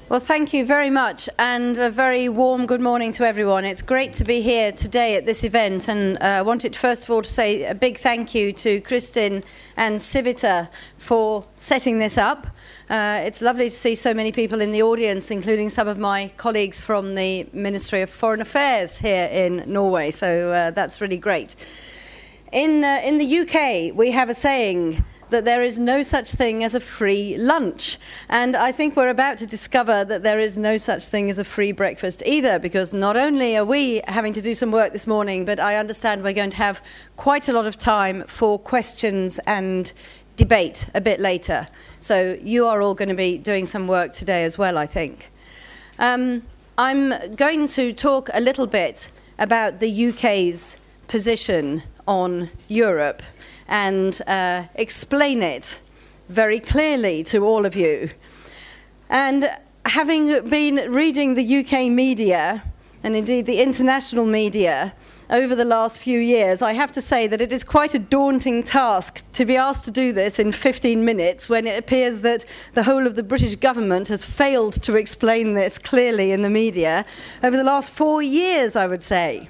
Well, thank you very much, and a very warm good morning to everyone. It's great to be here today at this event, and I wanted first of all to say a big thank you to Kristin and Civita for setting this up. It's lovely to see so many people in the audience, including some of my colleagues from the Ministry of Foreign Affairs here in Norway, so that's really great. In the UK, we have a saying that there is no such thing as a free lunch. And I think we're about to discover that there is no such thing as a free breakfast either, because not only are we having to do some work this morning, but I understand we're going to have quite a lot of time for questions and debate a bit later. So you are all going to be doing some work today as well, I think. I'm going to talk a little bit about the UK's position on Europe and explain it very clearly to all of you. And having been reading the UK media, and indeed the international media, over the last few years, I have to say that it is quite a daunting task to be asked to do this in 15 minutes when it appears that the whole of the British government has failed to explain this clearly in the media over the last 4 years, I would say.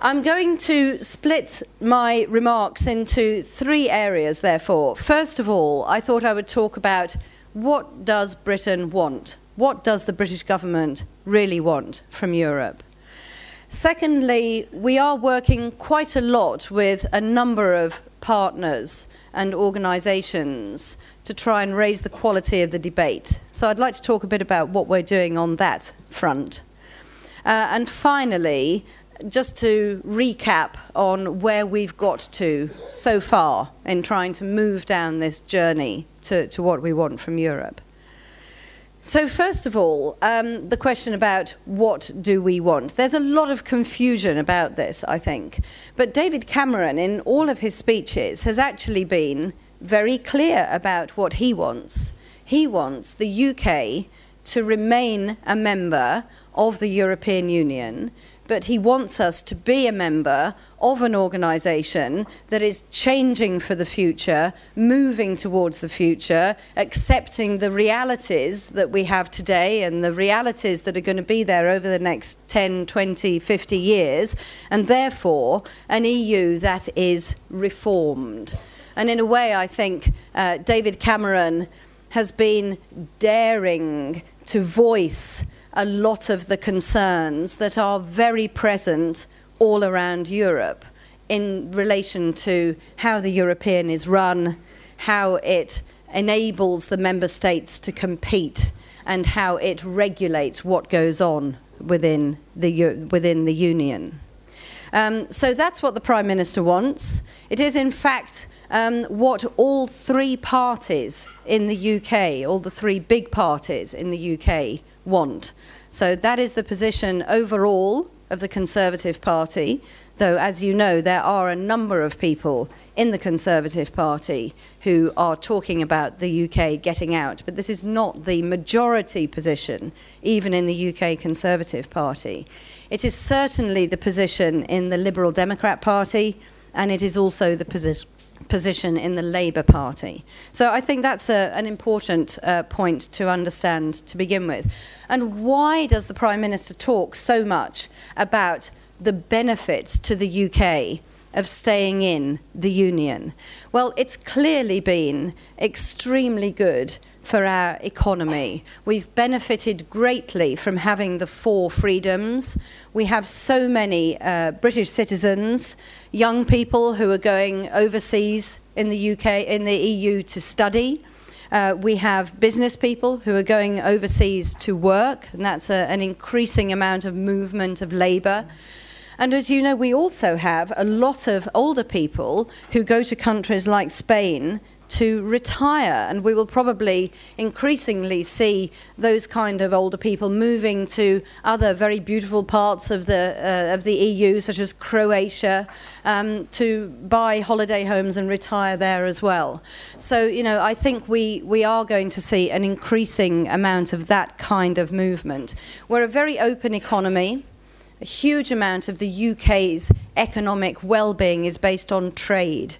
I'm going to split my remarks into 3 areas, therefore. First of all, I thought I would talk about what does Britain want? What does the British government really want from Europe? Secondly, we are working quite a lot with a number of partners and organisations to try and raise the quality of the debate. So I'd like to talk a bit about what we're doing on that front. And finally, just to recap on where we've got to so far in trying to move down this journey to what we want from Europe. So first of all, the question about what do we want? There's a lot of confusion about this, I think. But David Cameron, in all of his speeches, has actually been very clear about what he wants. He wants the UK to remain a member of the European Union, but he wants us to be a member of an organisation that is changing for the future, moving towards the future, accepting the realities that we have today and the realities that are going to be there over the next 10, 20, 50 years, and therefore an EU that is reformed. And in a way, I think David Cameron has been daring to voice a lot of the concerns that are very present all around Europe in relation to how the European is run, how it enables the member states to compete, and how it regulates what goes on within the Union. So that's what the Prime Minister wants. It is, in fact, what all 3 parties in the UK, all the 3 big parties in the UK, want. So that is the position overall of the Conservative Party, though, as you know, there are a number of people in the Conservative Party who are talking about the UK getting out. But this is not the majority position, even in the UK Conservative Party. It is certainly the position in the Liberal Democrat Party, and it is also the position in the Labour Party. So I think that's an important point to understand to begin with. And why does the Prime Minister talk so much about the benefits to the UK of staying in the Union? Well, it's clearly been extremely good for our economy. We've benefited greatly from having the 4 freedoms. We have so many British citizens, young people who are going overseas in the UK, in the EU to study. We have business people who are going overseas to work, and that's an increasing amount of movement of labour. And as you know, we also have a lot of older people who go to countries like Spain to retire, and we will probably increasingly see those kind of older people moving to other very beautiful parts of the EU, such as Croatia, to buy holiday homes and retire there as well. So, you know, I think we are going to see an increasing amount of that kind of movement. We're a very open economy. A huge amount of the UK's economic well-being is based on trade.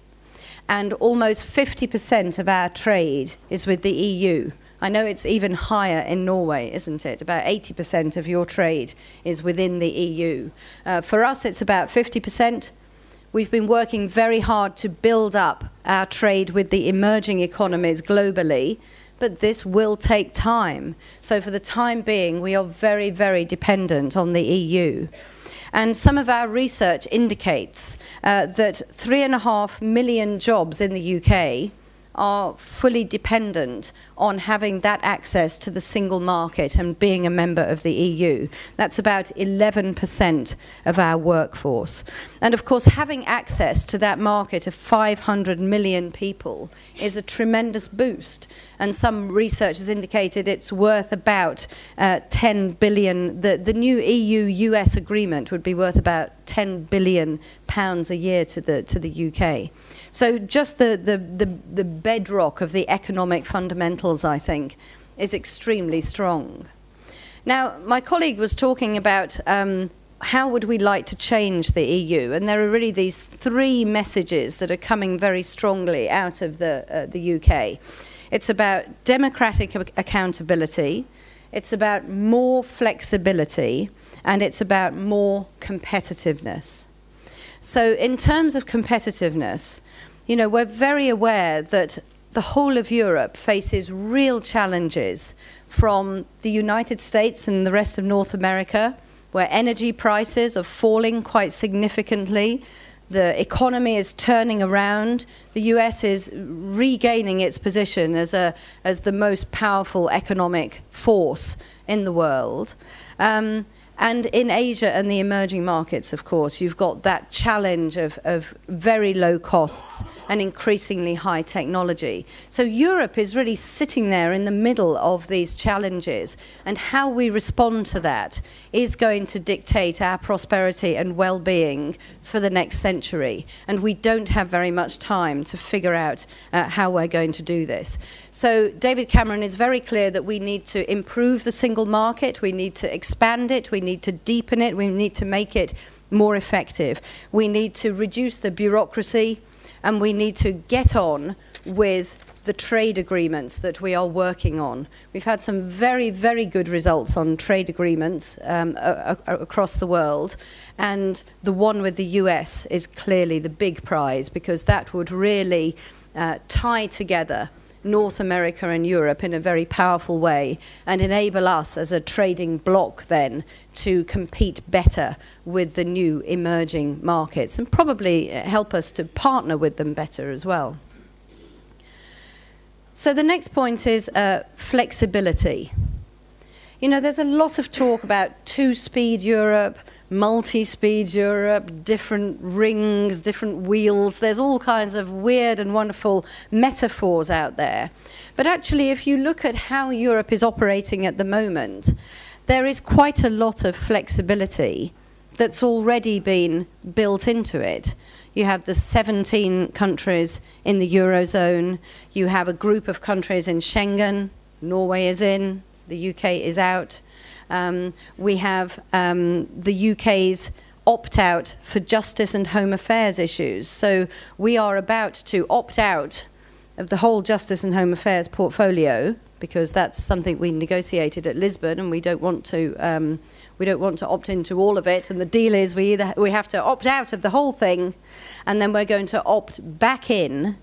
And almost 50% of our trade is with the EU. I know it's even higher in Norway, isn't it? About 80% of your trade is within the EU. For us, it's about 50%. We've been working very hard to build up our trade with the emerging economies globally, but this will take time. So for the time being, we are very, very dependent on the EU. And some of our research indicates that 3.5 million jobs in the UK are fully dependent on having that access to the single market and being a member of the EU. That's about 11% of our workforce. And of course, having access to that market of 500 million people is a tremendous boost. And some research has indicated it's worth about 10 billion. The new EU-US agreement would be worth about 10 billion pounds a year to the UK. So just the bedrock of the economic fundamentals, I think, is extremely strong. Now, my colleague was talking about how would we like to change the EU, and there are really these three messages that are coming very strongly out of the UK. It's about democratic accountability, it's about more flexibility, and it's about more competitiveness. So in terms of competitiveness, you know, we're very aware that the whole of Europe faces real challenges from the United States and the rest of North America, where energy prices are falling quite significantly. The economy is turning around. The US is regaining its position as the most powerful economic force in the world. And in Asia and the emerging markets, of course, you've got that challenge of very low costs and increasingly high technology. So Europe is really sitting there in the middle of these challenges, and how we respond to that is going to dictate our prosperity and well-being for the next century. And we don't have very much time to figure out how we're going to do this. So David Cameron is very clear that we need to improve the single market, we need to expand it, we need to deepen it, we need to make it more effective. We need to reduce the bureaucracy, and we need to get on with the trade agreements that we are working on. We've had some very, very good results on trade agreements across the world, and the one with the US is clearly the big prize, because that would really tie together North America and Europe in a very powerful way and enable us as a trading bloc then to compete better with the new emerging markets, and probably help us to partner with them better as well. So the next point is flexibility. You know, there's a lot of talk about two-speed Europe, multi-speed Europe, different rings, different wheels. There's all kinds of weird and wonderful metaphors out there. But actually, if you look at how Europe is operating at the moment, there is quite a lot of flexibility that's already been built into it. You have the 17 countries in the Eurozone. You have a group of countries in Schengen. Norway is in, the UK is out. We have the UK's opt-out for justice and home affairs issues. So we are about to opt out of the whole justice and home affairs portfolio, because that's something we negotiated at Lisbon, and we don't want to opt into all of it. And the deal is we have to opt out of the whole thing, and then we're going to opt back in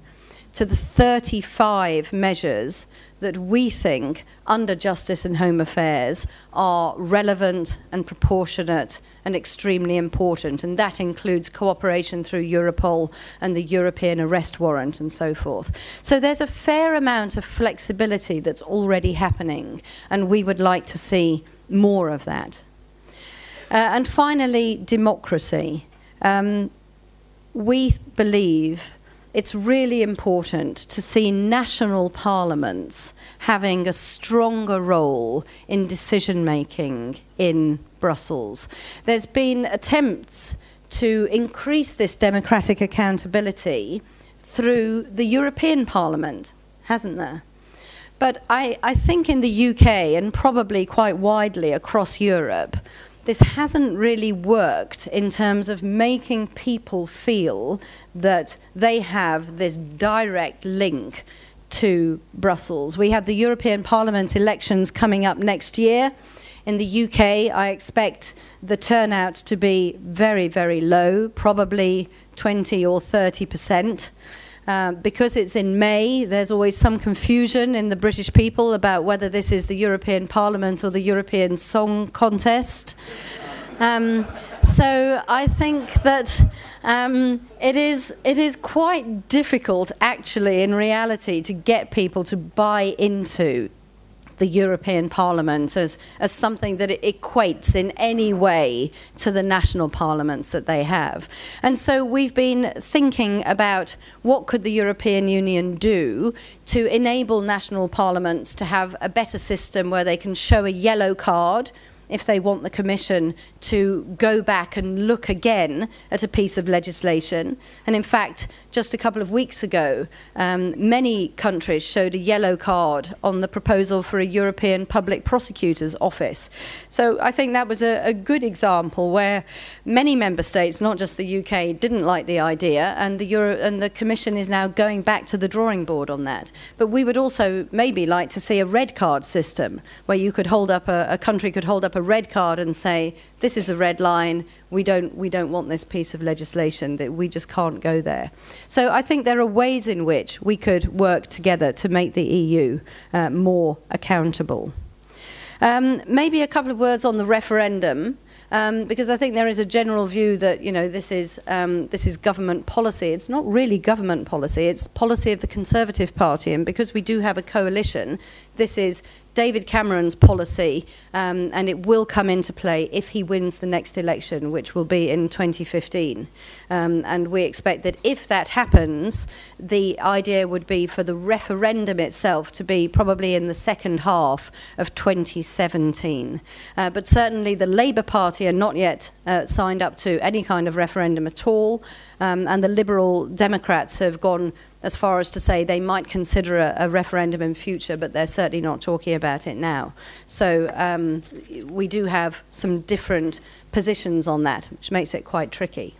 to the 35 measures that we think under justice and home affairs are relevant and proportionate and extremely important, and that includes cooperation through Europol and the European arrest warrant and so forth. So there's a fair amount of flexibility that's already happening, and we would like to see more of that. And finally, democracy. We believe it's really important to see national parliaments having a stronger role in decision-making in Brussels. There's been attempts to increase this democratic accountability through the European Parliament, hasn't there? But I think in the UK, and probably quite widely across Europe, this hasn't really worked in terms of making people feel that they have this direct link to Brussels. We have the European Parliament elections coming up next year. In the UK, I expect the turnout to be very, very low, probably 20 or 30%. Because it's in May, there's always some confusion in the British people about whether this is the European Parliament or the European Song Contest. So I think that it is quite difficult, actually, in reality, to get people to buy into the European Parliament as something that it equates in any way to the national parliaments that they have. And so we've been thinking about what could the European Union do to enable national parliaments to have a better system where they can show a yellow card if they want the Commission to go back and look again at a piece of legislation. And in fact, just a couple of weeks ago, many countries showed a yellow card on the proposal for a European Public Prosecutor's Office. So I think that was a good example where many member states, not just the UK, didn't like the idea, and the Commission is now going back to the drawing board on that. But we would also maybe like to see a red card system where you could hold up a country could hold up a red card and say, this is a red line, we don't want this piece of legislation, that we just can't go there. So I think there are ways in which we could work together to make the EU more accountable. Maybe a couple of words on the referendum. Because I think there is a general view that, you know, this is government policy. It's not really government policy, it's policy of the Conservative Party, and because we do have a coalition, this is David Cameron's policy, and it will come into play if he wins the next election, which will be in 2015. And we expect that if that happens, the idea would be for the referendum itself to be probably in the second half of 2017. But certainly the Labour Party are not yet signed up to any kind of referendum at all, and the Liberal Democrats have gone as far as to say they might consider a referendum in future, but they're certainly not talking about it now. So we do have some different positions on that, which makes it quite tricky.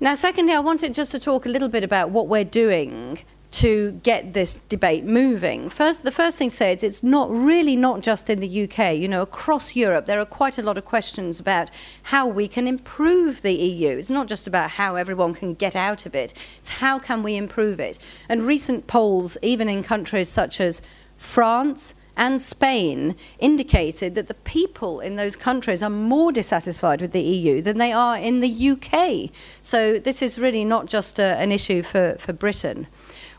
Now, secondly, I wanted just to talk a little bit about what we're doing to get this debate moving. The first thing to say is it's not just in the UK. You know, across Europe, there are quite a lot of questions about how we can improve the EU. It's not just about how everyone can get out of it. It's how can we improve it. And recent polls, even in countries such as France and Spain, indicated that the people in those countries are more dissatisfied with the EU than they are in the UK. So this is really not just an issue for Britain.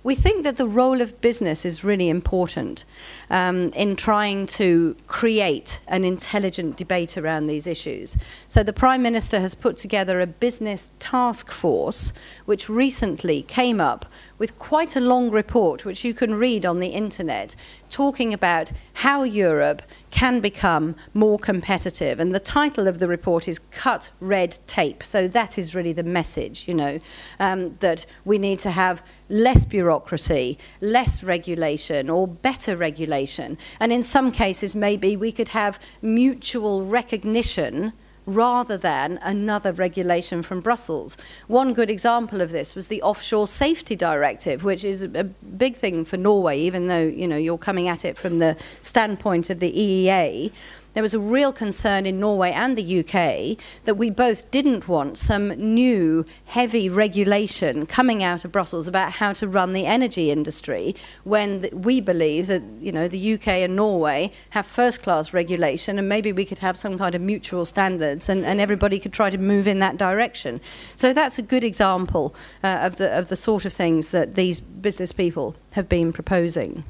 We think that the role of business is really important in trying to create an intelligent debate around these issues. So the Prime Minister has put together a business task force which recently came up with quite a long report, which you can read on the internet, talking about how Europe can become more competitive. And the title of the report is Cut Red Tape. So that is really the message, you know, that we need to have less bureaucracy, less regulation, or better regulation. And in some cases, maybe we could have mutual recognition rather than another regulation from Brussels. One good example of this was the Offshore Safety Directive, which is a big thing for Norway, even though, you know, you're coming at it from the standpoint of the EEA. There was a real concern in Norway and the UK that we both didn't want some new heavy regulation coming out of Brussels about how to run the energy industry, when we believe that, you know, the UK and Norway have first-class regulation, and maybe we could have some kind of mutual standards, and everybody could try to move in that direction. So that's a good example of the sort of things that these business people have been proposing.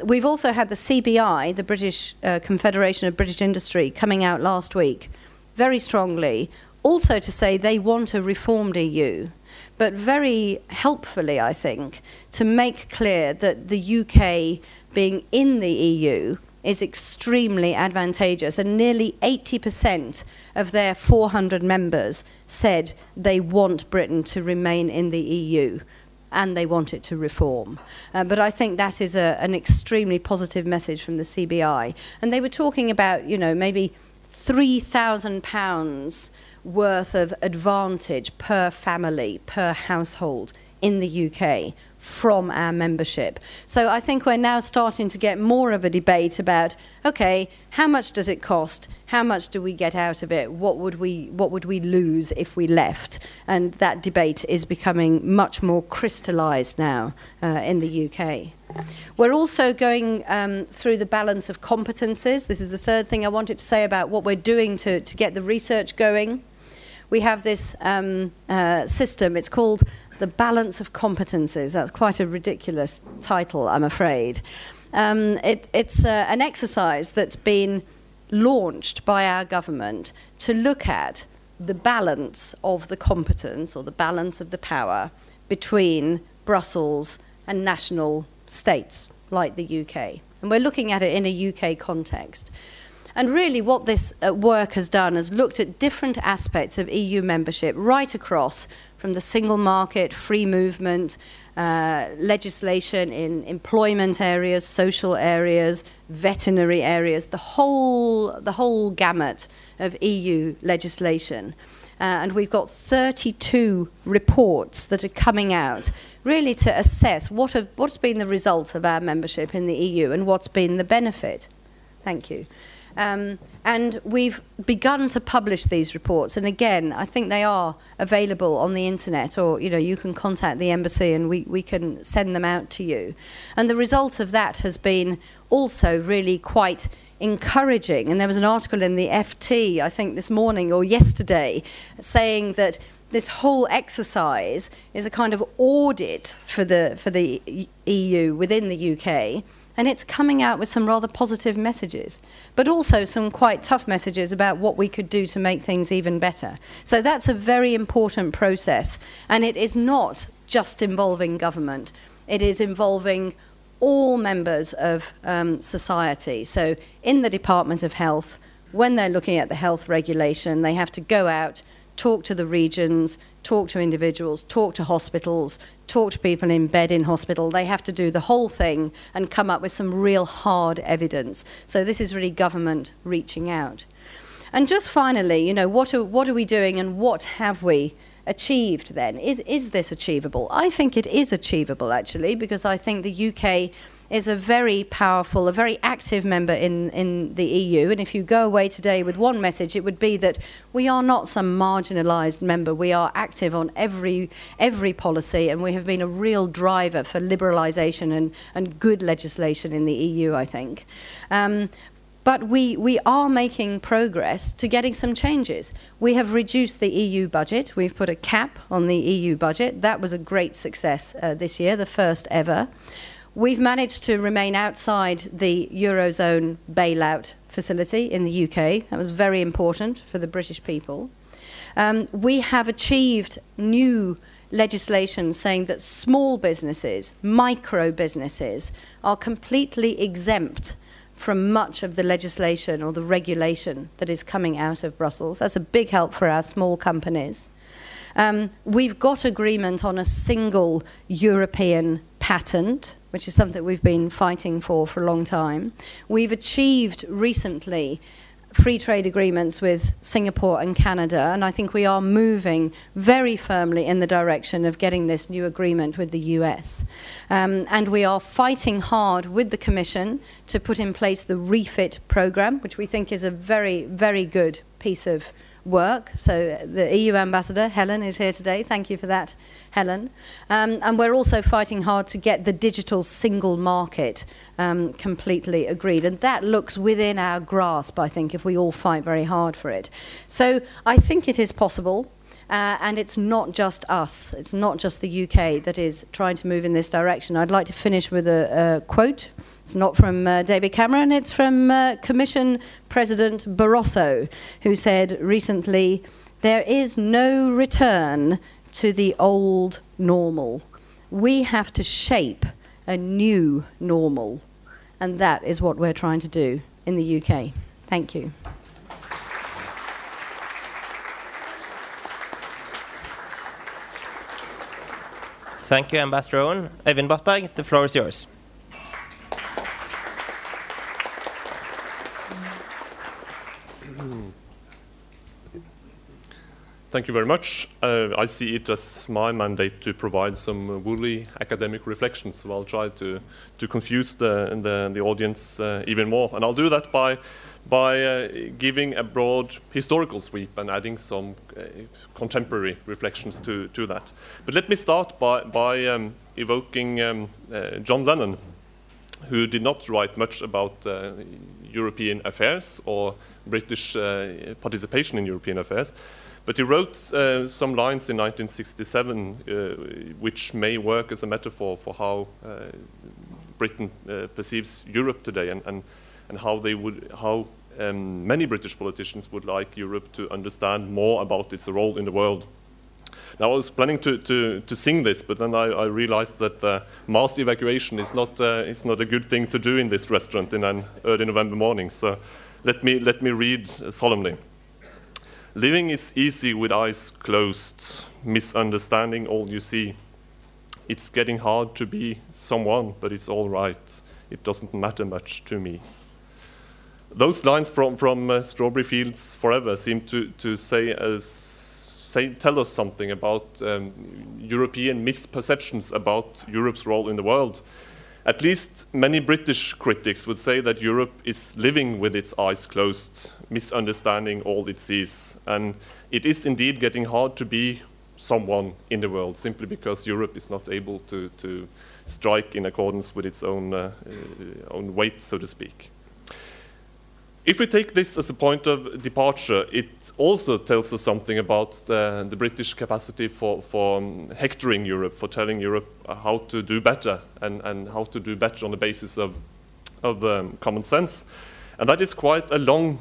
We've also had the CBI, the British Confederation of British Industry, coming out last week very strongly, also to say they want a reformed EU, but very helpfully, I think, to make clear that the UK being in the EU is extremely advantageous, and nearly 80% of their 400 members said they want Britain to remain in the EU, and they want it to reform. But I think that is an extremely positive message from the CBI. And they were talking about, you know, maybe £3,000 worth of advantage per family, per household in the UK from our membership. So I think we're now starting to get more of a debate about, okay, how much does it cost? How much do we get out of it? What would we lose if we left? And that debate is becoming much more crystallized now in the UK. We're also going through the balance of competences. This is the third thing I wanted to say about what we're doing to get the research going. We have this system, it's called the balance of competences. That's quite a ridiculous title, I'm afraid. It's an exercise that's been launched by our government to look at the balance of the competence or the balance of the power between Brussels and national states like the UK. And we're looking at it in a UK context. And really what this work has done is looked at different aspects of EU membership right across from the single market, free movement, legislation in employment areas, social areas, veterinary areas, the whole gamut of EU legislation. And we've got 32 reports that are coming out really to assess what's been the result of our membership in the EU and what's been the benefit. Thank you. And we've begun to publish these reports, and again, I think they are available on the internet, or you can contact the embassy and we can send them out to you. And the result of that has been also really quite encouraging. And there was an article in the FT, I think this morning or yesterday, saying that this whole exercise is a kind of audit for the EU within the UK. And it's coming out with some rather positive messages, but also some quite tough messages about what we could do to make things even better. So that's a very important process. And it is not just involving government. It is involving all members of society. So in the Department of Health, when they're looking at the health regulation, they have to go out, talk to the regions, talk to individuals, talk to hospitals, talk to people in bed in hospital. They have to do the whole thing and come up with some real hard evidence. So this is really government reaching out. And just finally, what are we doing and what have we achieved then? Is this achievable? I think it is achievable, actually, because I think the UK is a very powerful, a very active member in the EU. And if you go away today with one message, it would be that we are not some marginalised member. We are active on every policy, and we have been a real driver for liberalisation and good legislation in the EU, I think. But we are making progress to getting some changes. We have reduced the EU budget. We've put a cap on the EU budget. That was a great success this year, the first ever. We've managed to remain outside the Eurozone bailout facility in the UK. That was very important for the British people. We have achieved new legislation saying that small businesses, micro businesses, are completely exempt from much of the legislation or the regulation that is coming out of Brussels. That's a big help for our small companies. We've got agreement on a single European patent, which is something we've been fighting for a long time. We've achieved recently free trade agreements with Singapore and Canada, and I think we are moving very firmly in the direction of getting this new agreement with the US. And we are fighting hard with the Commission to put in place the REFIT program, which we think is a very, very good piece of work. So the EU ambassador, Helen, is here today. Thank you for that, Helen. And we're also fighting hard to get the digital single market completely agreed. And that looks within our grasp, I think, if we all fight very hard for it. So I think it is possible. And it's not just us. It's not just the UK that is trying to move in this direction. I'd like to finish with a quote. It's not from David Cameron, it's from Commission President Barroso, who said recently, "There is no return to the old normal. We have to shape a new normal." And that is what we're trying to do in the UK. Thank you. Thank you, Ambassador Owen. Øivind Bratberg, the floor is yours. Thank you very much. I see it as my mandate to provide some woolly academic reflections, so I'll try to confuse the audience even more. And I'll do that by giving a broad historical sweep and adding some contemporary reflections to that. But let me start by evoking John Lennon, who did not write much about European affairs or British participation in European affairs. But he wrote some lines in 1967 which may work as a metaphor for how Britain perceives Europe today, and how many British politicians would like Europe to understand more about its role in the world. Now, I was planning to sing this, but then I realized that mass evacuation is not a good thing to do in this restaurant in an early November morning. So let me read solemnly. Living is easy with eyes closed, misunderstanding all you see. It's getting hard to be someone, but it's all right. It doesn't matter much to me. Those lines from Strawberry Fields Forever seem to tell us something about European misperceptions about Europe's role in the world. At least many British critics would say that Europe is living with its eyes closed, misunderstanding all it sees. And it is indeed getting hard to be someone in the world, simply because Europe is not able to strike in accordance with its own weight, so to speak. If we take this as a point of departure, it also tells us something about the British capacity for hectoring Europe, for telling Europe how to do better, and how to do better on the basis of common sense. And that is quite a long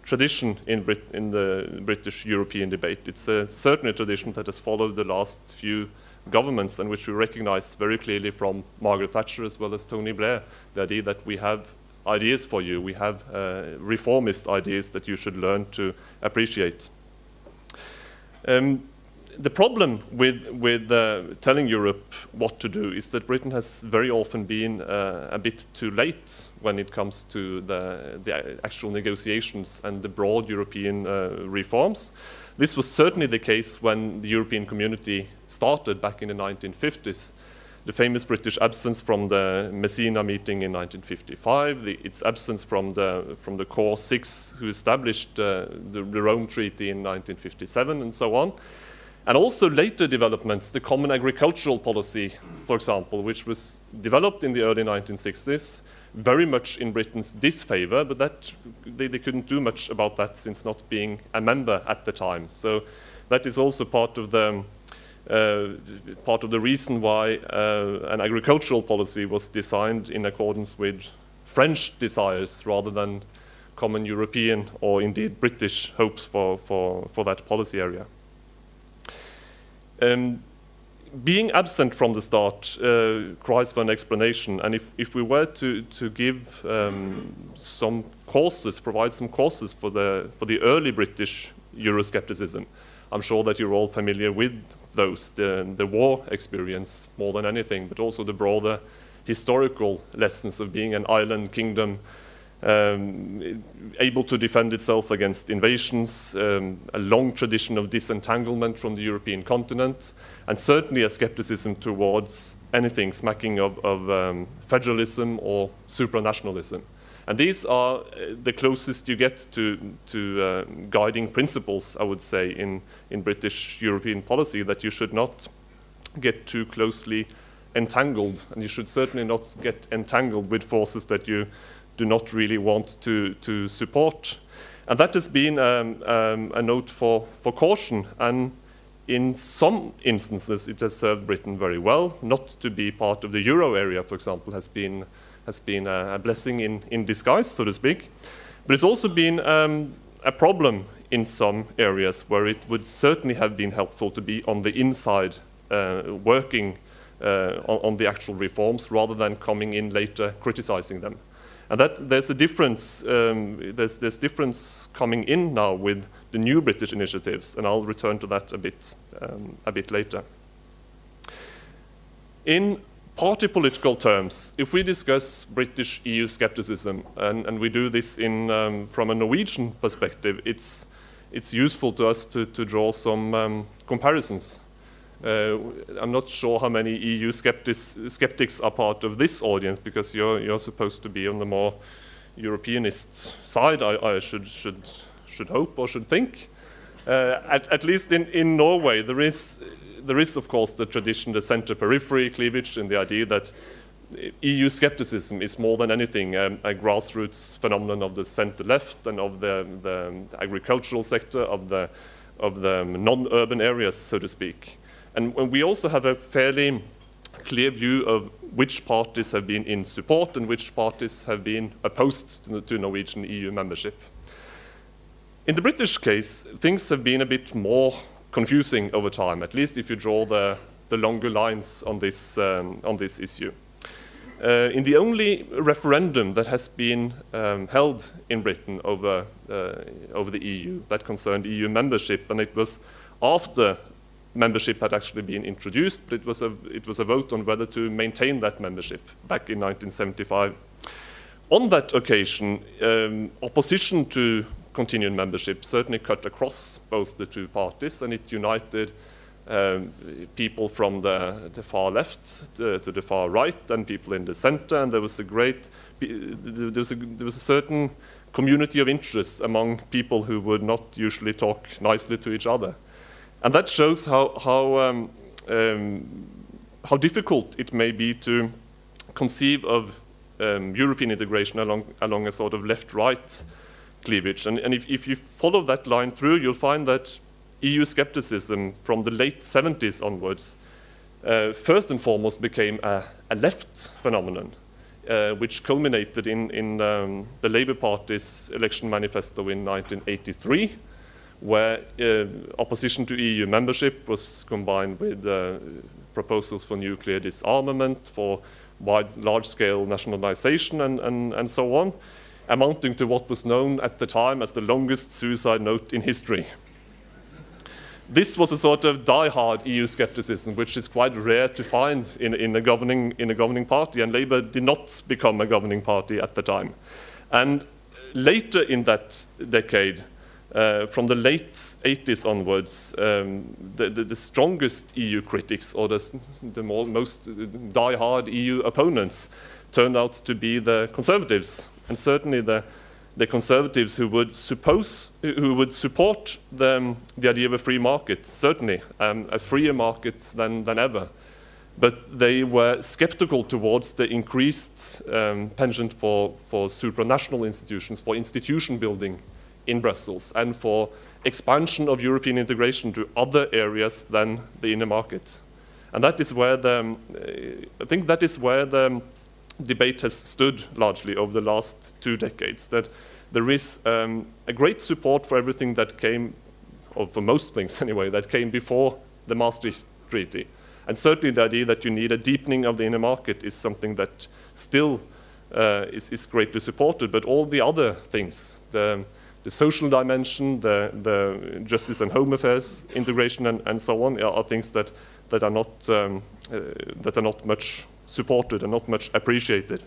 tradition in the British European debate. It's certainly a tradition that has followed the last few governments, and which we recognize very clearly from Margaret Thatcher as well as Tony Blair, the idea that we have ideas for you, we have reformist ideas that you should learn to appreciate. The problem with telling Europe what to do is that Britain has very often been a bit too late when it comes to the actual negotiations and the broad European reforms. This was certainly the case when the European community started back in the 1950s. The famous British absence from the Messina meeting in 1955, its absence from the Core Six who established the Rome Treaty in 1957, and so on. And also later developments, the common agricultural policy, for example, which was developed in the early 1960s, very much in Britain's disfavor, but that they couldn't do much about that since not being a member at the time. So that is also part of the reason why an agricultural policy was designed in accordance with French desires rather than common European or indeed British hopes for that policy area. Being absent from the start cries for an explanation, and if we were to give some courses, provide some courses for the early British Euroscepticism, I'm sure that you're all familiar with those, the war experience more than anything, but also the broader historical lessons of being an island kingdom, able to defend itself against invasions, a long tradition of disentanglement from the European continent, and certainly a skepticism towards anything smacking of federalism or supranationalism. And these are the closest you get to guiding principles, I would say, in British European policy, that you should not get too closely entangled, and you should certainly not get entangled with forces that you do not really want to support. And that has been a note for caution, and in some instances it has served Britain very well. Not to be part of the euro area, for example, has been a blessing in disguise, so to speak. But it's also been a problem in some areas where it would certainly have been helpful to be on the inside, working on the actual reforms rather than coming in later criticizing them. And that there's a difference. There's difference coming in now with the new British initiatives, and I'll return to that a bit later. In party political terms, if we discuss British EU skepticism, and we do this from a Norwegian perspective, it's it's useful to us to draw some comparisons. I'm not sure how many EU skeptics are part of this audience, because you're supposed to be on the more Europeanist side, I should hope or should think. At least in Norway, there is of course the tradition, the center-periphery cleavage, and the idea that EU skepticism is more than anything a grassroots phenomenon of the center-left and of the agricultural sector, of the non-urban areas, so to speak. And we also have a fairly clear view of which parties have been in support and which parties have been opposed to Norwegian EU membership. In the British case, things have been a bit more confusing over time, at least if you draw the longer lines on this issue. In the only referendum that has been held in Britain over the EU that concerned EU membership, and it was after membership had actually been introduced, but it was a vote on whether to maintain that membership back in 1975. On that occasion, opposition to continued membership certainly cut across both the two parties, and it united people from the far left to the far right, and people in the center, and there was a certain community of interests among people who would not usually talk nicely to each other. And that shows how difficult it may be to conceive of European integration along a sort of left-right cleavage. And if you follow that line through, you'll find that EU skepticism from the late 70s onwards first and foremost became a left phenomenon, which culminated in the Labour Party's election manifesto in 1983, where opposition to EU membership was combined with proposals for nuclear disarmament, for large-scale nationalization, and so on, amounting to what was known at the time as the longest suicide note in history. This was a sort of die-hard EU skepticism, which is quite rare to find in a governing party, and Labour did not become a governing party at the time. And later in that decade, from the late 80s onwards, the strongest EU critics, or the most die-hard EU opponents, turned out to be the conservatives, and certainly the conservatives who would support the idea of a free market, certainly a freer market than ever. But they were skeptical towards the increased penchant for supranational institutions, for institution building in Brussels, and for expansion of European integration to other areas than the inner market. And that is where I think that is where the debate has stood largely over the last 2 decades, that there is a great support for everything that came, or for most things anyway, that came before the Maastricht Treaty. And certainly the idea that you need a deepening of the inner market is something that still is greatly supported, but all the other things, the social dimension, the justice and home affairs integration, and so on, are things that are not much supported and not much appreciated.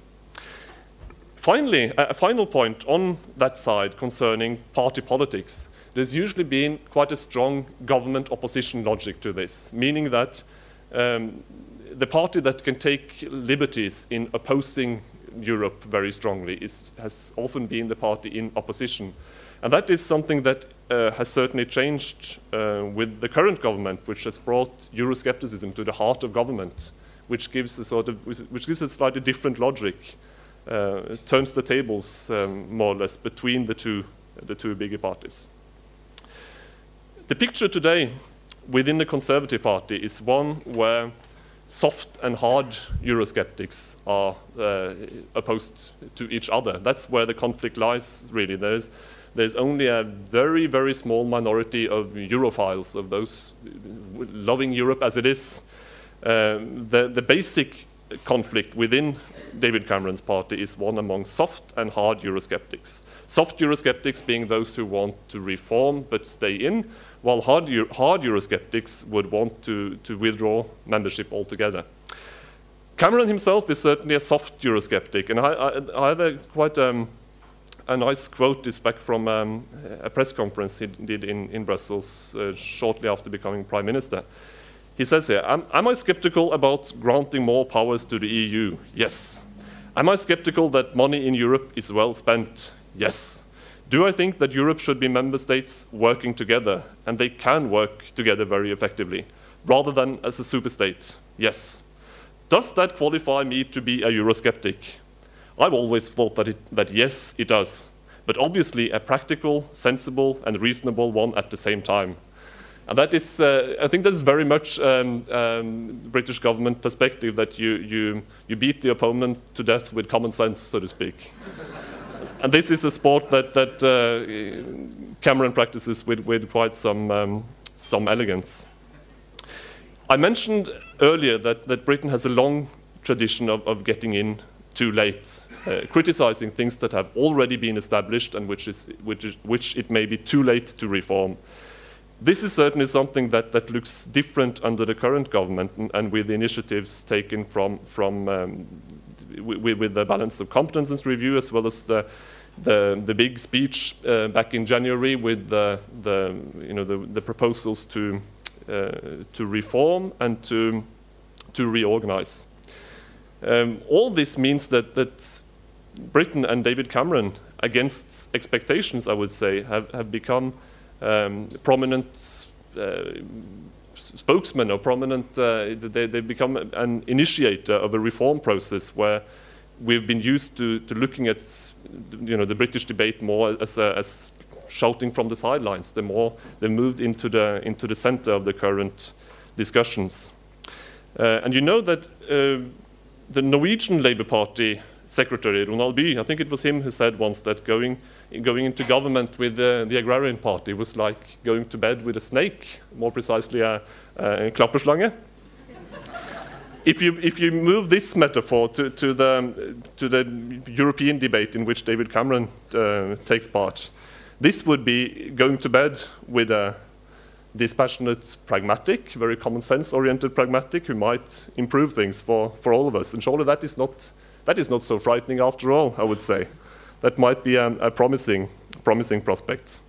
Finally, a final point on that side concerning party politics. There's usually been quite a strong government opposition logic to this, meaning that the party that can take liberties in opposing Europe very strongly has often been the party in opposition. And that is something that has certainly changed with the current government, which has brought Euroscepticism to the heart of government, which gives a slightly different logic, turns the tables more or less between the two bigger parties. The picture today within the Conservative Party is one where soft and hard Eurosceptics are opposed to each other. That's where the conflict lies, really. There's only a very, very small minority of Europhiles, of those loving Europe as it is. The basic conflict within David Cameron's party is one among soft and hard Eurosceptics. Soft Eurosceptics being those who want to reform but stay in, while hard Eurosceptics would want to withdraw membership altogether. Cameron himself is certainly a soft Eurosceptic, and I have quite a a nice quote is back from a press conference he did in Brussels shortly after becoming Prime Minister. He says here, am I skeptical about granting more powers to the EU? Yes. Am I skeptical that money in Europe is well spent? Yes. Do I think that Europe should be member states working together, and they can work together very effectively, rather than as a superstate? Yes. Does that qualify me to be a Eurosceptic? I've always thought that yes, it does, but obviously a practical, sensible, and reasonable one at the same time. And that is, I think that's very much British government perspective, that you beat the opponent to death with common sense, so to speak. And this is a sport that Cameron practices with quite some elegance. I mentioned earlier that Britain has a long tradition of getting in too late, criticizing things that have already been established and which it may be too late to reform. This is certainly something that looks different under the current government, and with the initiatives taken with the balance of competences review, as well as the big speech back in January with the proposals to reform and to reorganize. All this means that Britain and David Cameron, against expectations, I would say, have become prominent spokesmen, or prominent. They've become an initiator of a reform process where we've been used to looking at the British debate more as shouting from the sidelines. The more they moved into the center of the current discussions. And you know that the Norwegian Labour Party secretary, Ronald By, I think it was him who said once that going into government with the Agrarian Party was like going to bed with a snake, more precisely a klapperslange. If you move this metaphor to the European debate in which David Cameron takes part, this would be going to bed with a dispassionate pragmatic, very common sense oriented pragmatic, who might improve things for all of us. And surely that is not so frightening after all, I would say. That might be a promising prospect.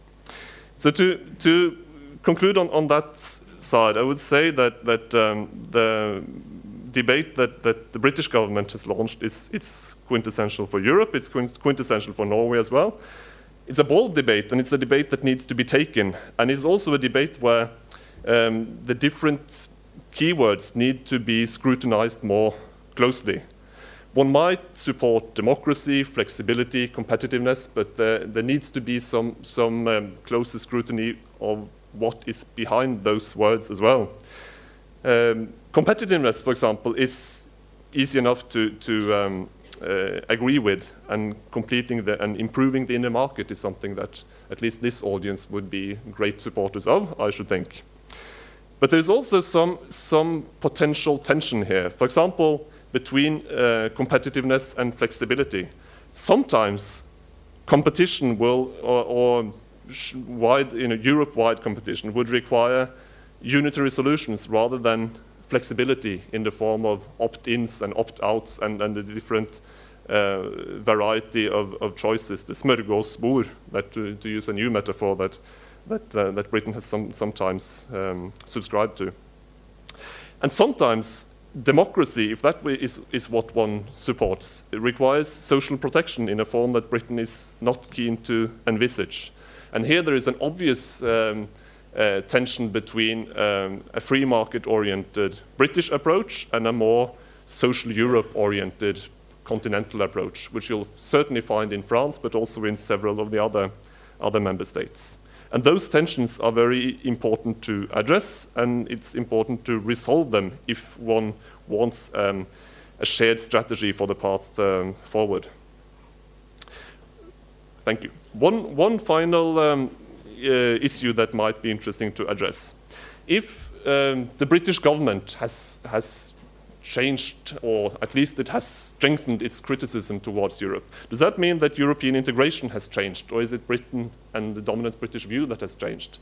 So to conclude on that side, I would say that the debate that the British government has launched it's quintessential for Europe, it's quintessential for Norway as well. It's a bold debate, and it's a debate that needs to be taken. And it's also a debate where the different keywords need to be scrutinized more closely. One might support democracy, flexibility, competitiveness, but there needs to be some closer scrutiny of what is behind those words as well. Competitiveness, for example, is easy enough to agree with, and completing and improving the inner market is something that at least this audience would be great supporters of, I should think. But there's also some potential tension here. For example, between competitiveness and flexibility. Sometimes competition will, or wide, Europe-wide competition would require unitary solutions rather than flexibility in the form of opt-ins and opt-outs and the different variety of choices, the smørgåsbord, that to use a new metaphor that Britain has sometimes subscribed to. And sometimes democracy, if that is what one supports, it requires social protection in a form that Britain is not keen to envisage. And here there is an obvious tension between a free market-oriented British approach and a more social Europe-oriented continental approach, which you'll certainly find in France, but also in several of the other member states. And those tensions are very important to address, and it's important to resolve them if one wants a shared strategy for the path forward. Thank you. One final issue that might be interesting to address. If the British government has changed, or at least it has strengthened its criticism towards Europe, does that mean that European integration has changed, or is it Britain and the dominant British view that has changed?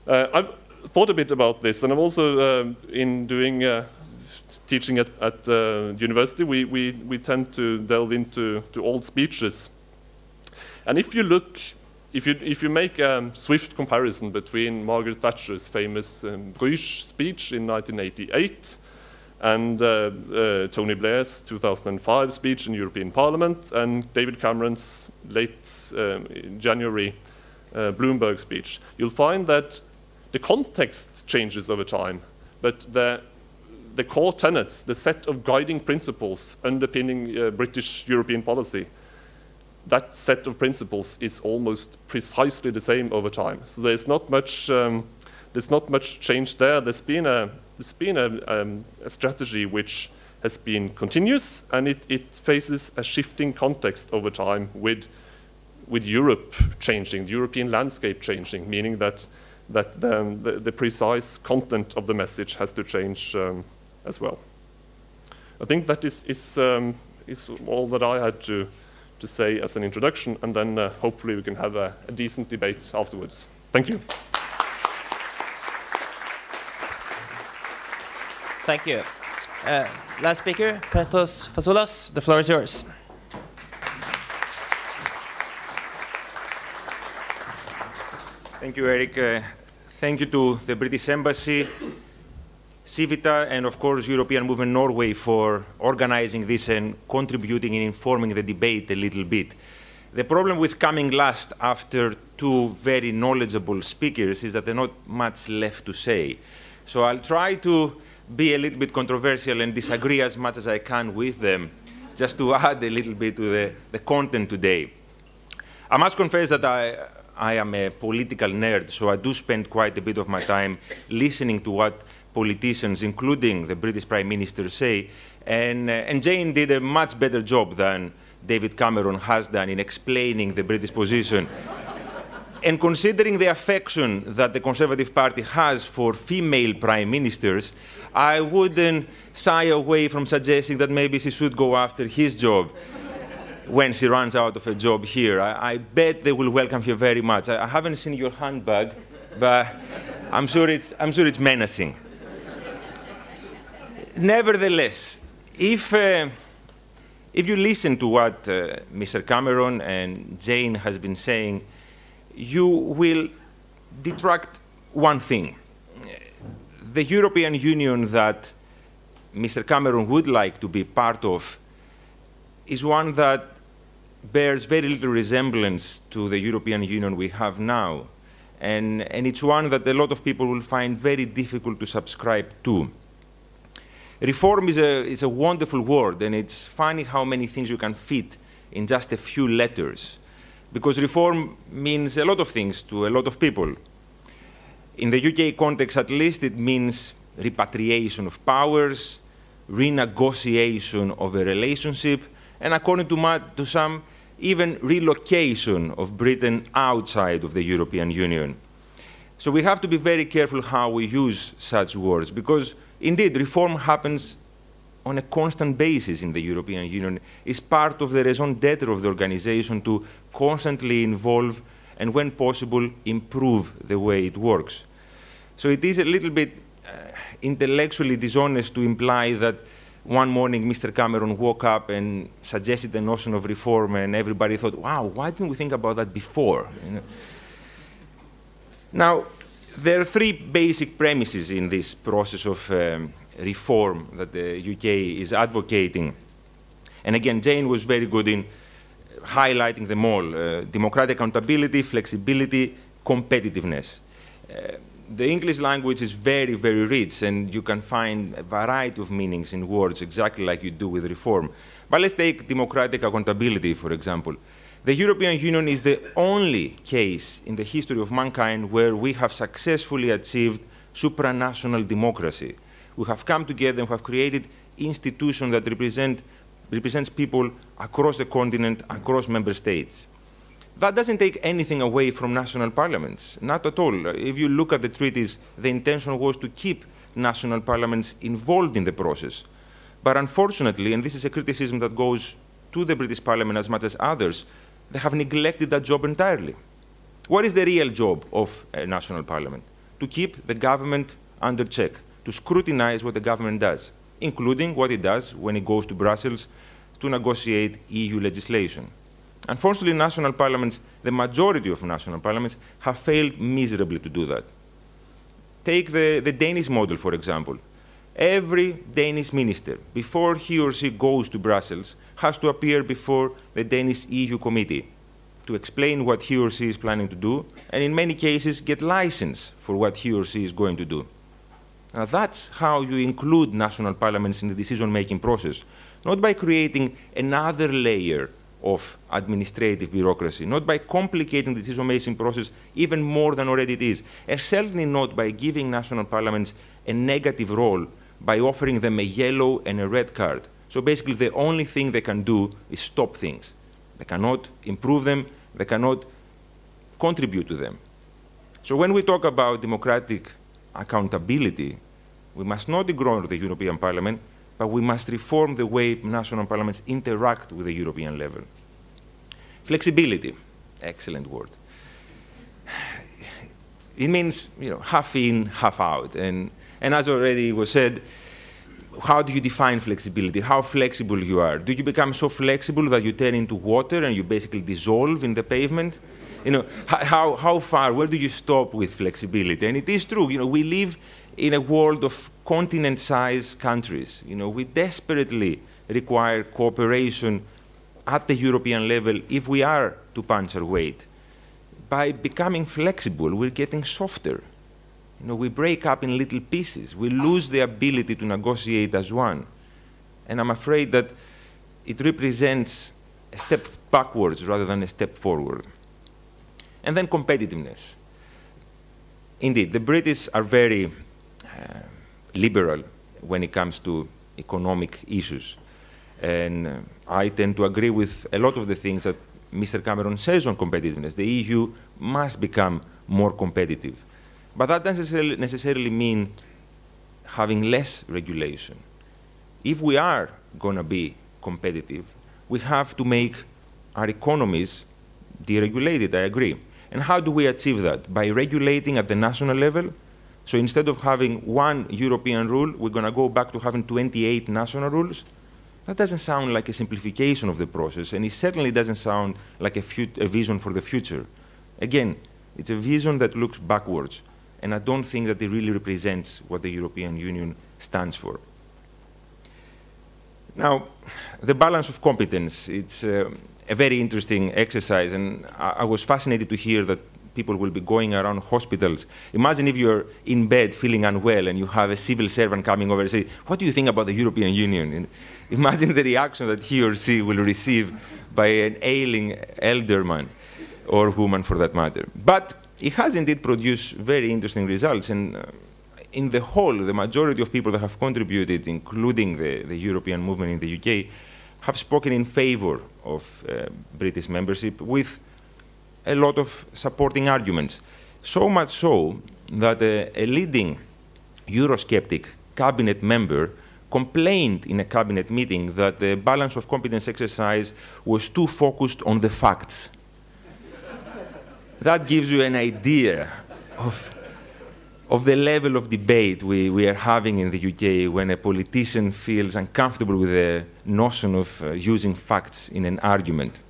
I've thought a bit about this, and I've also, in doing teaching at university, we tend to delve into old speeches. And if you look, if you make a swift comparison between Margaret Thatcher's famous Bruges speech in 1988 and Tony Blair's 2005 speech in European Parliament and David Cameron's late January Bloomberg speech, you'll find that the context changes over time, but the core tenets, the set of guiding principles underpinning British European policy, that set of principles is almost precisely the same over time. So there's not much change there. There's been a strategy which has been continuous, and it faces a shifting context over time with Europe changing, the European landscape changing, meaning that the precise content of the message has to change as well. I think that is all that I had to say as an introduction, and then hopefully we can have a decent debate afterwards. Thank you. Thank you. Last speaker, Petros Fassoulas, the floor is yours. Thank you, Eric. Thank you to the British Embassy, Civita, and of course European Movement Norway for organizing this and contributing in informing the debate a little bit. The problem with coming last after two very knowledgeable speakers is that there's not much left to say. So I'll try to be a little bit controversial and disagree as much as I can with them, just to add a little bit to the content today. I must confess that I am a political nerd, so I do spend quite a bit of my time listening to what politicians, including the British Prime Minister, say, and Jane did a much better job than David Cameron has done in explaining the British position. And considering the affection that the Conservative Party has for female prime ministers, I wouldn't shy away from suggesting that maybe she should go after his job when she runs out of a job here. I bet they will welcome her very much. I haven't seen your handbag, but I'm sure it's menacing. Nevertheless, if you listen to what Mr. Cameron and Jane has been saying, you will detract one thing. The European Union that Mr. Cameron would like to be part of is one that bears very little resemblance to the European Union we have now. And it's one that a lot of people will find very difficult to subscribe to. Reform is a wonderful word, and it's funny how many things you can fit in just a few letters. Because reform means a lot of things to a lot of people. In the UK context, at least, it means repatriation of powers, renegotiation of a relationship, and according to some, even relocation of Britain outside of the European Union. So we have to be very careful how we use such words, because indeed, reform happens on a constant basis in the European Union. It's part of the raison d'etre of the organization to constantly involve and, when possible, improve the way it works. So it is a little bit intellectually dishonest to imply that one morning Mr. Cameron woke up and suggested the notion of reform and everybody thought, wow, why didn't we think about that before? You know? Now, there are three basic premises in this process of reform that the UK is advocating. And again, Jane was very good in highlighting them all. Democratic accountability, flexibility, competitiveness. The English language is very, very rich, and you can find a variety of meanings in words, exactly like you do with reform. But let's take democratic accountability, for example. The European Union is the only case in the history of mankind where we have successfully achieved supranational democracy. We have come together and have created institutions that represents people across the continent, across member states. That doesn't take anything away from national parliaments, not at all. If you look at the treaties, the intention was to keep national parliaments involved in the process. But unfortunately, and this is a criticism that goes to the British Parliament as much as others, they have neglected that job entirely. What is the real job of a national parliament? To keep the government under check, to scrutinize what the government does, including what it does when it goes to Brussels to negotiate EU legislation. Unfortunately, national parliaments, the majority of national parliaments, have failed miserably to do that. Take the Danish model, for example. Every Danish minister, before he or she goes to Brussels, has to appear before the Danish EU committee to explain what he or she is planning to do, and in many cases get license for what he or she is going to do. Now that's how you include national parliaments in the decision-making process, not by creating another layer of administrative bureaucracy, not by complicating the decision-making process even more than already it is, and certainly not by giving national parliaments a negative role by offering them a yellow and a red card. So basically the only thing they can do is stop things. They cannot improve them, they cannot contribute to them. So when we talk about democratic accountability, we must not ignore the European Parliament, but we must reform the way national parliaments interact with the European level. Flexibility, excellent word. It means, half in, half out. And as already was said, how do you define flexibility? How flexible you are? Do you become so flexible that you turn into water and you basically dissolve in the pavement? How far, where do you stop with flexibility? And it is true, we live in a world of continent-sized countries. We desperately require cooperation at the European level if we are to punch our weight. By becoming flexible, we're getting softer. We break up in little pieces. We lose the ability to negotiate as one. And I'm afraid that it represents a step backwards rather than a step forward. And then competitiveness. Indeed, the British are very liberal when it comes to economic issues. And I tend to agree with a lot of the things that Mr. Cameron says on competitiveness. The EU must become more competitive. But that doesn't necessarily mean having less regulation. If we are going to be competitive, we have to make our economies deregulated, I agree. And how do we achieve that? By regulating at the national level. So instead of having one European rule, we're going to go back to having 28 national rules. That doesn't sound like a simplification of the process, and it certainly doesn't sound like a vision for the future. Again, it's a vision that looks backwards, and I don't think that it really represents what the European Union stands for. Now, the balance of competence, it's a very interesting exercise, and I was fascinated to hear that people will be going around hospitals. Imagine if you're in bed feeling unwell and you have a civil servant coming over and say, what do you think about the European Union? And imagine the reaction that he or she will receive by an ailing elder man, or woman for that matter. But it has indeed produced very interesting results. And in the whole, the majority of people that have contributed, including the European movement in the UK, have spoken in favor of British membership with a lot of supporting arguments. So much so that a leading Eurosceptic cabinet member complained in a cabinet meeting that the balance of competence exercise was too focused on the facts. That gives you an idea of the level of debate we are having in the UK when a politician feels uncomfortable with the notion of using facts in an argument.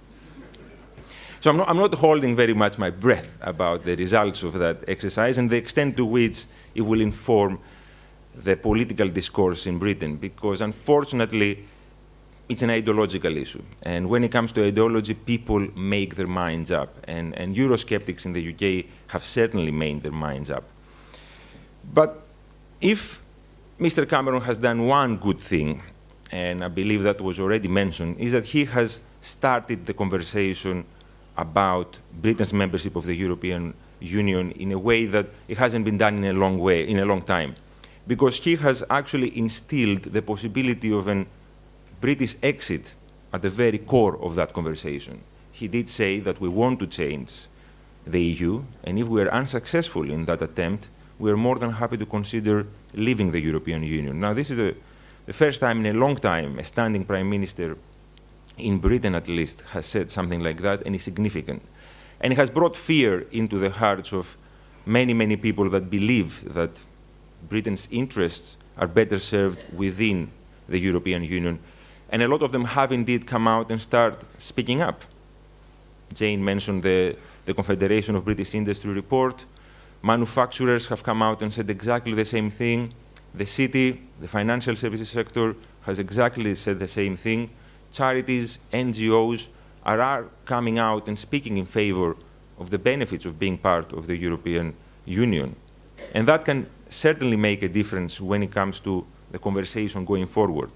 So I'm not holding very much my breath about the results of that exercise and the extent to which it will inform the political discourse in Britain, because unfortunately it's an ideological issue. And when it comes to ideology, people make their minds up. And Eurosceptics in the UK have certainly made their minds up. But if Mr. Cameron has done one good thing, and I believe that was already mentioned, is that he has started the conversation about Britain's membership of the European Union in a way that it hasn't been done in a long time. Because he has actually instilled the possibility of a British exit at the very core of that conversation. He did say that we want to change the EU, and if we are unsuccessful in that attempt, we are more than happy to consider leaving the European Union. Now, this is the first time in a long time a standing Prime Minister in Britain at least has said something like that, and it's significant. And it has brought fear into the hearts of many, many people that believe that Britain's interests are better served within the European Union. And a lot of them have indeed come out and start speaking up. Jane mentioned the Confederation of British Industry report. Manufacturers have come out and said exactly the same thing. The city, the financial services sector, has exactly said the same thing. Charities, NGOs are coming out and speaking in favor of the benefits of being part of the European Union. And that can certainly make a difference when it comes to the conversation going forward.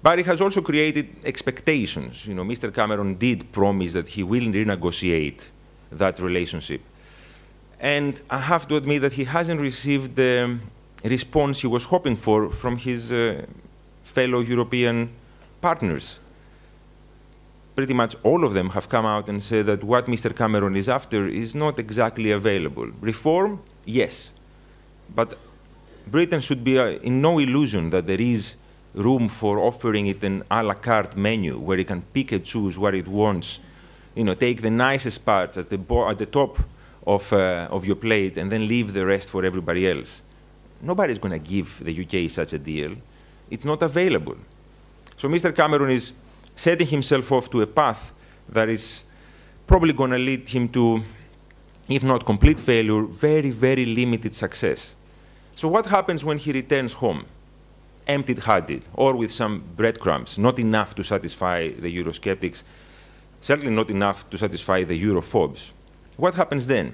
But it has also created expectations. You know, Mr. Cameron did promise that he will renegotiate that relationship. And I have to admit that he hasn't received the response he was hoping for from his fellow European partners. Pretty much all of them have come out and said that what Mr. Cameron is after is not exactly available. Reform, yes. But Britain should be in no illusion that there is room for offering it an a la carte menu where it can pick and choose what it wants. You know, take the nicest parts at the top of your plate and then leave the rest for everybody else. Nobody's going to give the UK such a deal. It's not available. So Mr. Cameron is setting himself off to a path that is probably going to lead him to, if not complete failure, very, very limited success. So what happens when he returns home, empty-handed, or with some breadcrumbs, not enough to satisfy the Eurosceptics, certainly not enough to satisfy the Europhobes? What happens then?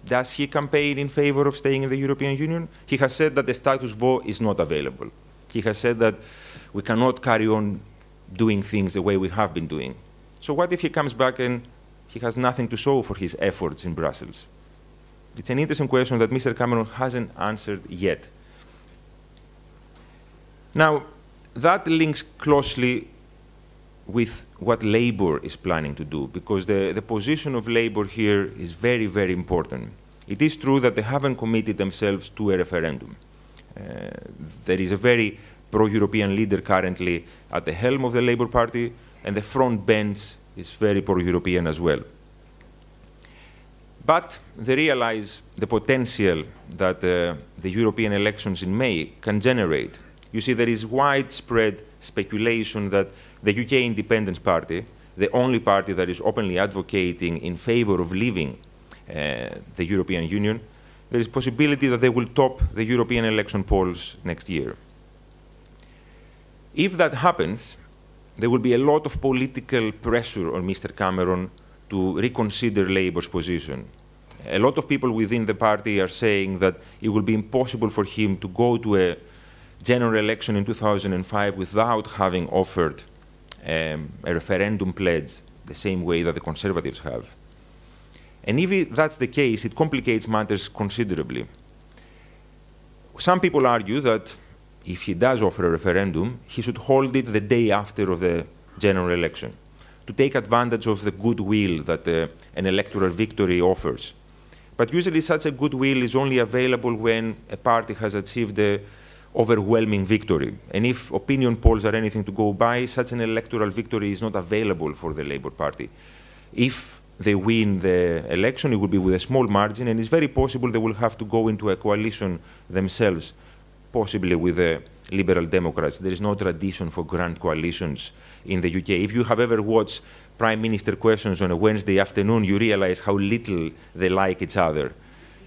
Does he campaign in favor of staying in the European Union? He has said that the status quo is not available. He has said that we cannot carry on doing things the way we have been doing. So what if he comes back and he has nothing to show for his efforts in Brussels? It's an interesting question that Mr. Cameron hasn't answered yet. Now, that links closely with what Labour is planning to do, because the position of Labour here is very, very important. It is true that they haven't committed themselves to a referendum. There is a very pro-European leader currently at the helm of the Labour Party, and the front bench is very pro-European as well. But they realize the potential that the European elections in May can generate. You see, there is widespread speculation that the UK Independence Party, the only party that is openly advocating in favor of leaving the European Union, there is a possibility that they will top the European election polls next year. If that happens, there will be a lot of political pressure on Mr. Cameron to reconsider Labour's position. A lot of people within the party are saying that it will be impossible for him to go to a general election in 2005 without having offered a referendum pledge the same way that the Conservatives have. And if that's the case, it complicates matters considerably. Some people argue that if he does offer a referendum, he should hold it the day after of the general election to take advantage of the goodwill that an electoral victory offers. But usually such a goodwill is only available when a party has achieved an overwhelming victory. And if opinion polls are anything to go by, such an electoral victory is not available for the Labour Party. If they win the election, it will be with a small margin, and it's very possible they will have to go into a coalition themselves, possibly with the Liberal Democrats. There is no tradition for grand coalitions in the UK. If you have ever watched Prime Minister questions on a Wednesday afternoon, you realize how little they like each other,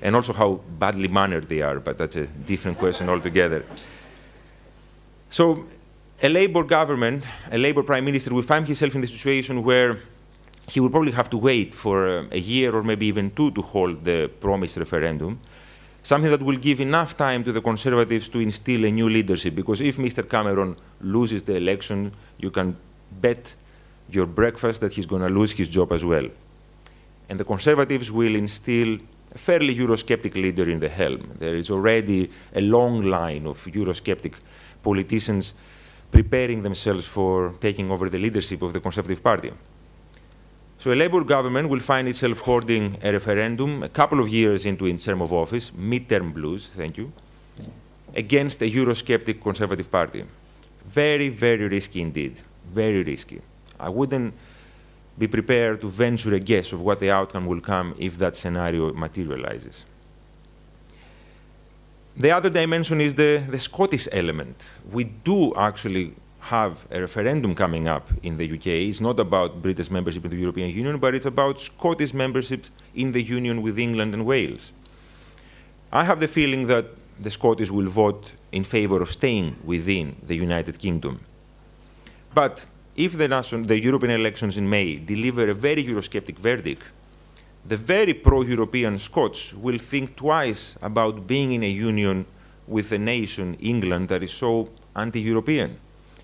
and also how badly mannered they are, but that's a different question altogether. So a Labour government, a Labour Prime Minister will find himself in the situation where he will probably have to wait for a year or maybe even two to hold the promised referendum, something that will give enough time to the Conservatives to instill a new leadership, because if Mr. Cameron loses the election, you can bet your breakfast that he's going to lose his job as well. And the Conservatives will instill a fairly Eurosceptic leader in the helm. There is already a long line of Eurosceptic politicians preparing themselves for taking over the leadership of the Conservative Party. So a Labour government will find itself holding a referendum a couple of years into its term of office, mid-term blues, thank you, against a Eurosceptic Conservative Party. Very, very risky indeed, very risky. I wouldn't be prepared to venture a guess of what the outcome will come if that scenario materializes. The other dimension is the Scottish element. We do actually have a referendum coming up in the UK is not about British membership in the European Union, but it's about Scottish membership in the Union with England and Wales. I have the feeling that the Scottish will vote in favour of staying within the United Kingdom. But if the European elections in May deliver a very Eurosceptic verdict, the very pro-European Scots will think twice about being in a union with a nation, England, that is so anti-European,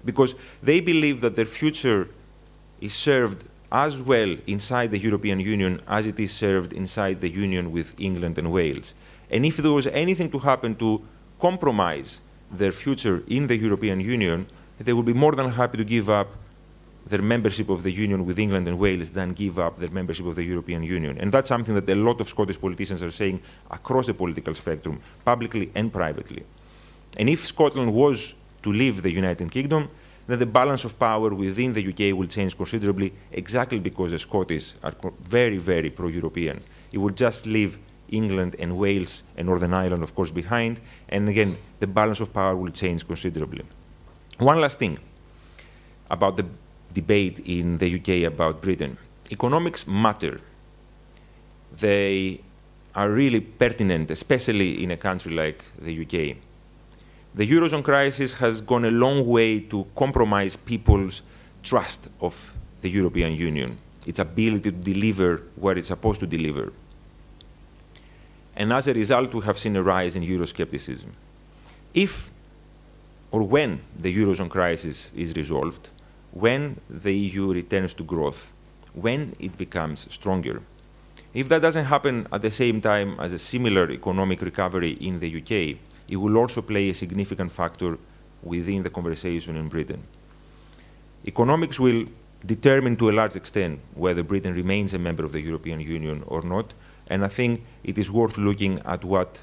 because they believe that their future is served as well inside the European Union as it is served inside the union with England and Wales. And if there was anything to happen to compromise their future in the European Union, they would be more than happy to give up their membership of the Union with England and Wales than give up their membership of the European Union. And that's something that a lot of Scottish politicians are saying across the political spectrum, publicly and privately. And if Scotland was to leave the United Kingdom, then the balance of power within the UK will change considerably, exactly because the Scottish are very, very pro-European. It would just leave England and Wales and Northern Ireland, of course, behind. And again, the balance of power will change considerably. One last thing about the debate in the UK about Britain. Economics matter. They are really pertinent, especially in a country like the UK. The Eurozone crisis has gone a long way to compromise people's trust of the European Union, its ability to deliver what it's supposed to deliver. And as a result, we have seen a rise in Euroscepticism. If or when the Eurozone crisis is resolved, when the EU returns to growth, when it becomes stronger. If that doesn't happen at the same time as a similar economic recovery in the UK, it will also play a significant factor within the conversation in Britain. Economics will determine to a large extent whether Britain remains a member of the European Union or not, and I think it is worth looking at what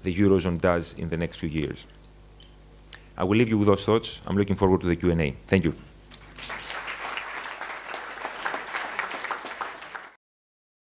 the Eurozone does in the next few years. I will leave you with those thoughts. I'm looking forward to the Q&A. Thank you.